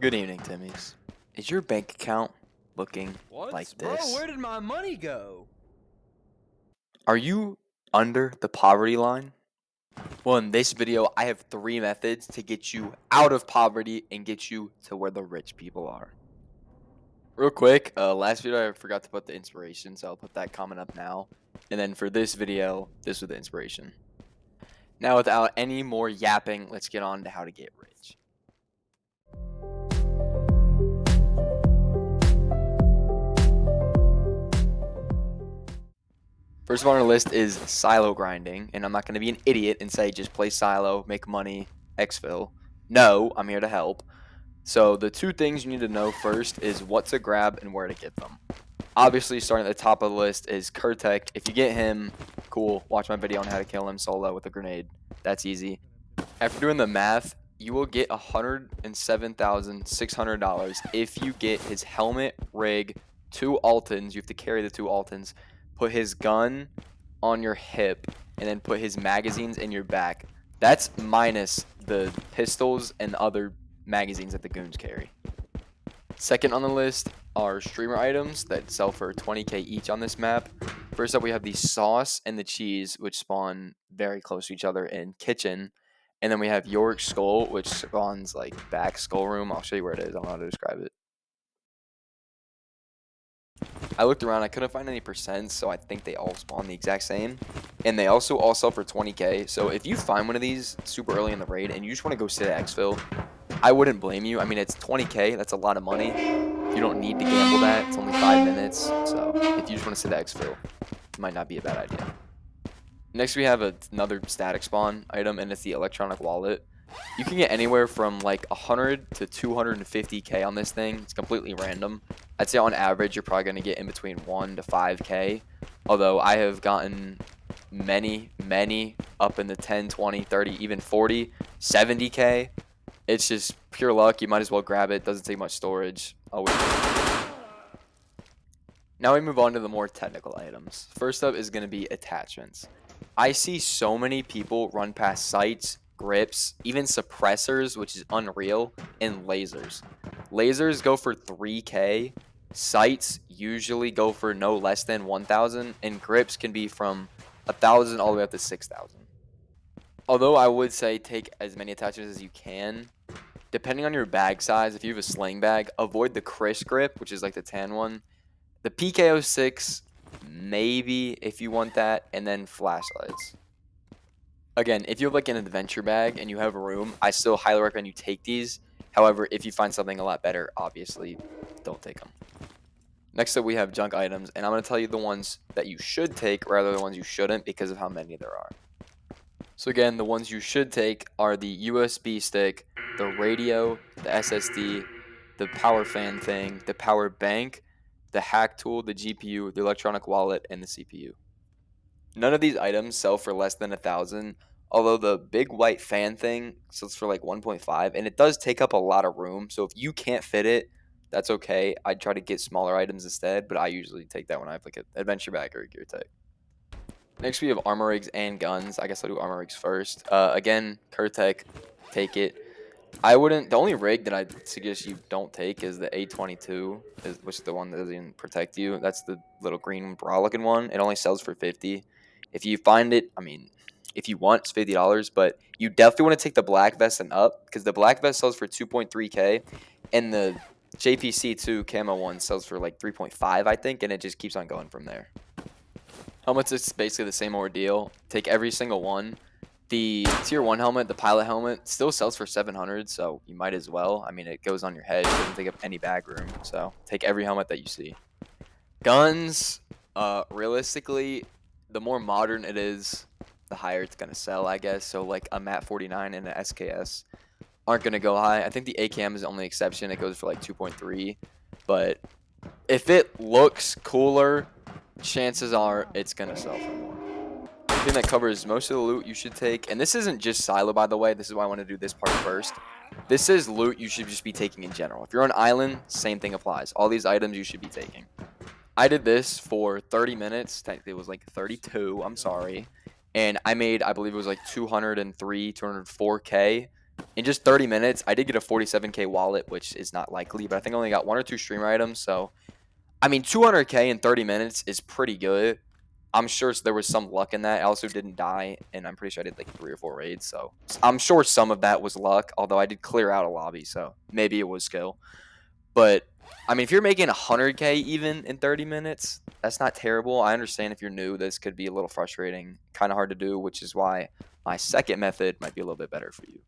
Good evening, Timmy's. Is your bank account looking What? like Bro, this? where did my money go? Are you under the poverty line? Well, in this video, I have 3 methods to get you out of poverty and get you to where the rich people are. Real quick, last video I forgot to put the inspiration, so I'll put that comment up now. And then for this video, this was the inspiration. Now, without any more yapping, let's get on to how to get rich. First on our list is silo grinding, and I'm not going to be an idiot and say just play silo, make money, exfil. No, I'm here to help. So the 2 things you need to know first is what to grab and where to get them. Obviously, starting at the top of the list is Kurtek. If you get him, cool. Watch my video on how to kill him solo with a grenade. That's easy. After doing the math, you will get $107,600 if you get his helmet, rig, 2 Altons. You have to carry the 2 Altons. Put his gun on your hip, and then put his magazines in your back. That's minus the pistols and other magazines that the goons carry. Second on the list are streamer items that sell for 20k each on this map. First up, we have the sauce and the cheese, which spawn very close to each other in kitchen. And then we have York Skull, which spawns like back skull room. I'll show you where it is. I don't know how to describe it. I looked around, I couldn't find any percents, so I think they all spawn the exact same. And they also all sell for 20k. So if you find one of these super early in the raid and you just want to go sit at exfil, I wouldn't blame you. I mean, it's 20k, that's a lot of money. You don't need to gamble that. It's only 5 minutes. So if you just want to sit at exfil, it might not be a bad idea. Next, we have another static spawn item, and it's the electronic wallet. You can get anywhere from like 100 to 250k on this thing. It's completely random. I'd say on average, you're probably going to get in between 1 to 5k. Although I have gotten many up in the 10, 20, 30, even 40, 70k. It's just pure luck. You might as well grab it. Doesn't take much storage. Always. Now we move on to the more technical items. First up is going to be attachments. I see so many people run past sights, grips, even suppressors, which is unreal, and lasers. Lasers go for 3k. Sights usually go for no less than 1,000, and grips can be from 1,000 all the way up to 6,000. Although I would say take as many attachments as you can. Depending on your bag size, if you have a sling bag, avoid the Chris grip, which is like the tan one. The PK06, maybe if you want that, and then flashlights. Again, if you have like an adventure bag and you have room, I still highly recommend you take these. However, if you find something a lot better, obviously, don't take them. Next up, we have junk items, and I'm going to tell you the ones that you should take rather than the ones you shouldn't because of how many there are. So again, the ones you should take are the USB stick, the radio, the SSD, the power fan thing, the power bank, the hack tool, the GPU, the electronic wallet, and the CPU. None of these items sell for less than 1,000, although the big white fan thing sells for like 1.5, and it does take up a lot of room. So if you can't fit it, that's okay. I'd try to get smaller items instead, but I usually take that when I have like an adventure bag or a gear tag. Next, we have armor rigs and guns. I guess I'll do armor rigs first. Again, Kurtek, take it. I wouldn't. The only rig that I'd suggest you don't take is the A22, which is the one that doesn't protect you. That's the little green bra-looking one. It only sells for 50. If you find it, I mean, if you want, it's $50. But you definitely want to take the black vest and up because the black vest sells for 2.3k, and the JPC2 camo one sells for like 3.5, I think, and it just keeps on going from there. Helmets is basically the same ordeal. Take every single one. The tier 1 helmet, the pilot helmet, still sells for 700, so you might as well. I mean, it goes on your head. It doesn't take up any bag room, so take every helmet that you see. Guns, realistically, the more modern it is, the higher it's going to sell, I guess. So, like a MAT 49 and an SKS aren't going to go high. I think the AKM is the only exception. It goes for like 2.3, but if it looks cooler, chances are it's going to sell for more. The thing that covers most of the loot you should take, and this isn't just silo, by the way. This is why I want to do this part first. This is loot you should just be taking in general. If you're on island, same thing applies. All these items you should be taking. I did this for 30 minutes. Technically, it was like 32. I'm sorry. And I made, I believe it was like 203, 204K. In just 30 minutes, I did get a 47K wallet, which is not likely, but I think I only got 1 or 2 streamer items. So, I mean, 200K in 30 minutes is pretty good. I'm sure there was some luck in that. I also didn't die, and I'm pretty sure I did like 3 or 4 raids. So, I'm sure some of that was luck, although I did clear out a lobby, so maybe it was skill. But, I mean, if you're making 100K even in 30 minutes, that's not terrible. I understand if you're new, this could be a little frustrating, kind of hard to do, which is why my second method might be a little bit better for you.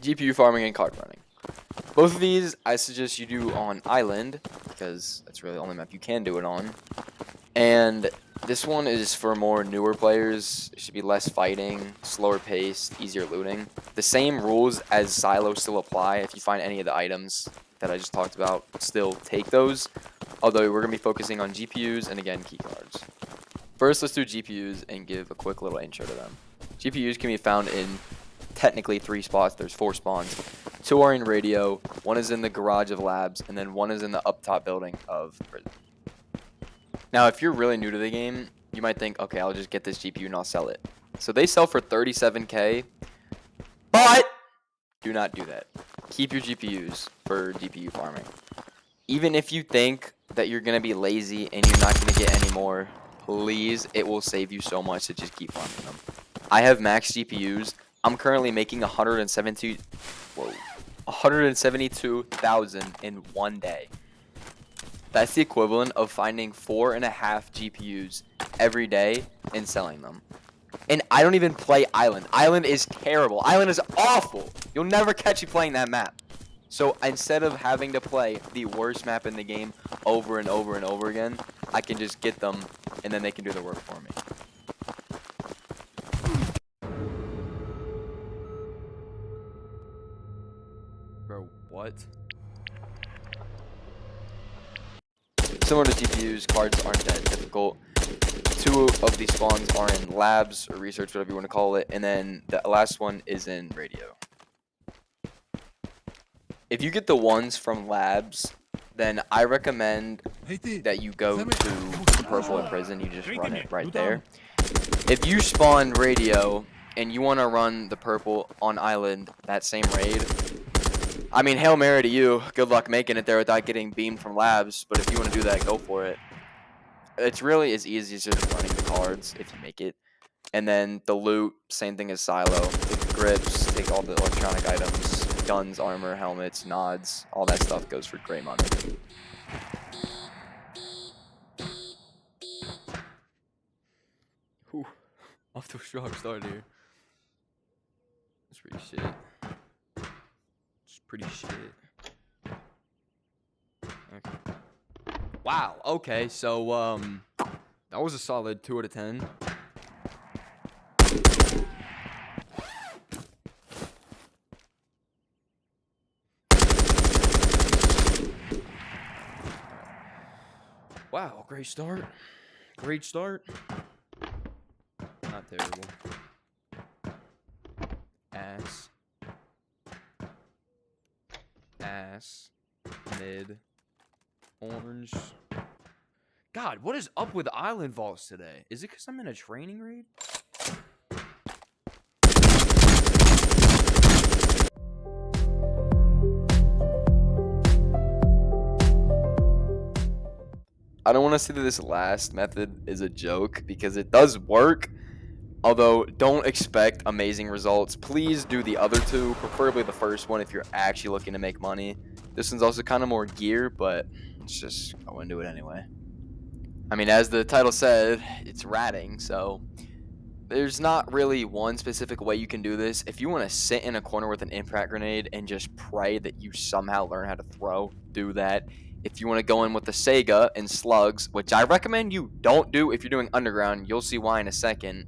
GPU farming and card running. Both of these I suggest you do on Island, because that's really the only map you can do it on. And this one is for more newer players. It should be less fighting, slower pace, easier looting. The same rules as Silo still apply. If you find any of the items that I just talked about, still take those. Although we're going to be focusing on GPUs and, again, keycards. First, let's do GPUs and give a quick little intro to them. GPUs can be found in technically 3 spots. There's 4 spawns. 2 are in radio, 1 is in the garage of labs, and then 1 is in the up top building of prison. Now, if you're really new to the game, you might think, okay, I'll just get this GPU and I'll sell it. So they sell for 37K, but do not do that. Keep your GPUs for GPU farming. Even if you think that you're going to be lazy and you're not going to get any more, please, it will save you so much to just keep farming them. I have max GPUs. I'm currently making 172,000 in 1 day. That's the equivalent of finding 4.5 GPUs every day and selling them. And I don't even play Island. Island is terrible. Island is awful. You'll never catch me playing that map. So instead of having to play the worst map in the game over and over and over again, I can just get them and then they can do the work for me. Bro, what? Similar to GPUs, cards aren't that difficult. 2 of these spawns are in labs or research, whatever you want to call it, and then the last one is in radio. If you get the ones from labs, then I recommend that you go to purple in prison. You just run it right there. If you spawn radio and you want to run the purple on Island, that same raid, I mean, Hail Mary to you. Good luck making it there without getting beamed from labs. But if you want to do that, go for it. It's really as easy as just running the cards if you make it. And then the loot, same thing as Silo. Take the grips, take all the electronic items, guns, armor, helmets, nods. All that stuff goes for great money. Whew. Off to a strong start here. That's pretty shit. Pretty shit. Okay. Wow. Okay. So that was a solid 2 out of 10. Wow. Great start. Great start. Not terrible. Ass. Mid, orange. God, what is up with Island Vaults today? Is it because I'm in a training raid? I don't want to say that this last method is a joke because it does work. Although, don't expect amazing results. Please do the other 2, preferably the first one if you're actually looking to make money. This one's also kind of more gear, but it's just, I want to do it anyway. I mean, as the title said, it's ratting, so there's not really one specific way you can do this. If you want to sit in a corner with an impact grenade and just pray that you somehow learn how to throw, do that. If you want to go in with the Sega and slugs, which I recommend you don't do if you're doing underground, you'll see why in a second.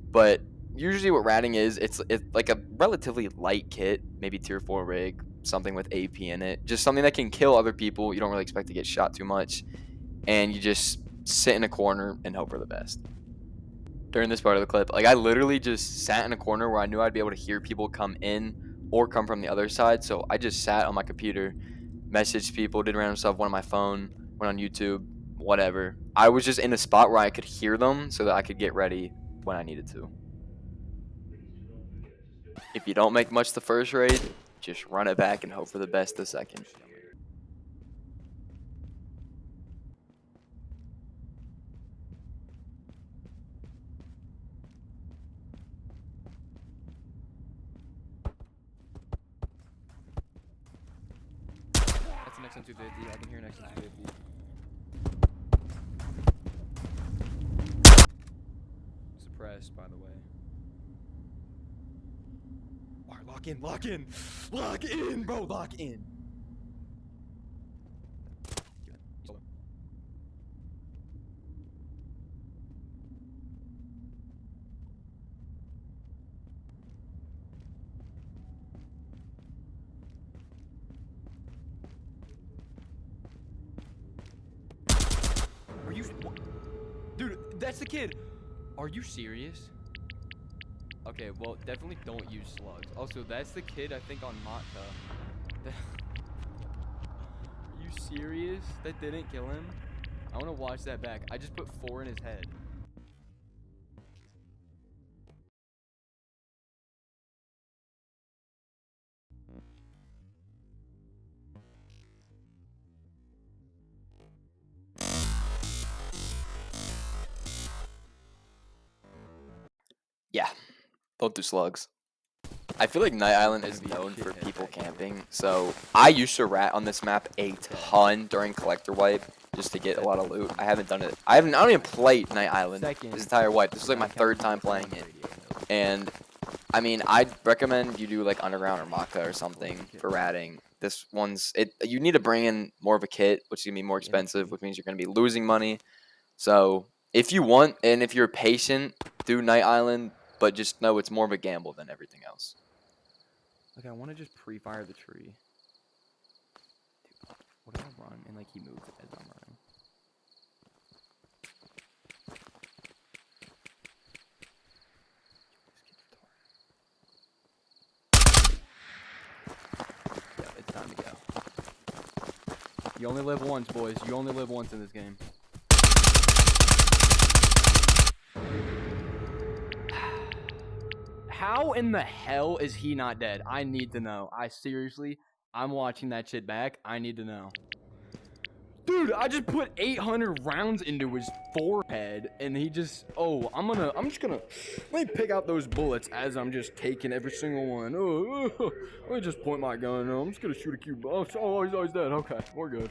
But usually what ratting is, it's like a relatively light kit, maybe tier 4 rig, something with AP in it. Just something that can kill other people. You don't really expect to get shot too much. And you just sit in a corner and hope for the best. During this part of the clip, like I literally just sat in a corner where I knew I'd be able to hear people come in or come from the other side. So I just sat on my computer, messaged people, did random stuff, went on my phone, went on YouTube, whatever. I was just in a spot where I could hear them so that I could get ready when I needed to. If you don't make much the first raid, just run it back and hope for the best the second. That's the next on 250. I can hear next on 250. Suppressed, by the way. Alright, lock in, lock in! Lock in, bro, lock in! Are you... Dude, that's the kid! Are you serious? Okay, well, definitely don't use slugs. Also, that's the kid, I think, on Matka. Are you serious? That didn't kill him? I want to watch that back. I just put 4 in his head. Yeah, don't do slugs. I feel like Night Island is known for people camping, so I used to rat on this map a ton during collector wipe just to get a lot of loot. I haven't done it. I don't even play Night Island this entire wipe. This is like my 3rd time playing it, and I mean, I'd recommend you do like underground or Maka or something for ratting. This one's you need to bring in more of a kit, which is gonna be more expensive, which means you're gonna be losing money. So if you want and if you're patient, do Night Island, but just know it's more of a gamble than everything else. Okay, I want to just pre-fire the tree. Dude, what if I run and like he moves as I'm running? Yeah, it's time to go. You only live once, boys. You only live once in this game. How in the hell is he not dead? I need to know. I'm watching that shit back. I need to know. Dude, I just put 800 rounds into his forehead, and he just, I'm just gonna, let me pick out those bullets as I'm just taking every single one. Let me just point my gun. I'm just gonna shoot a cube. Oh, he's dead. Okay, we're good.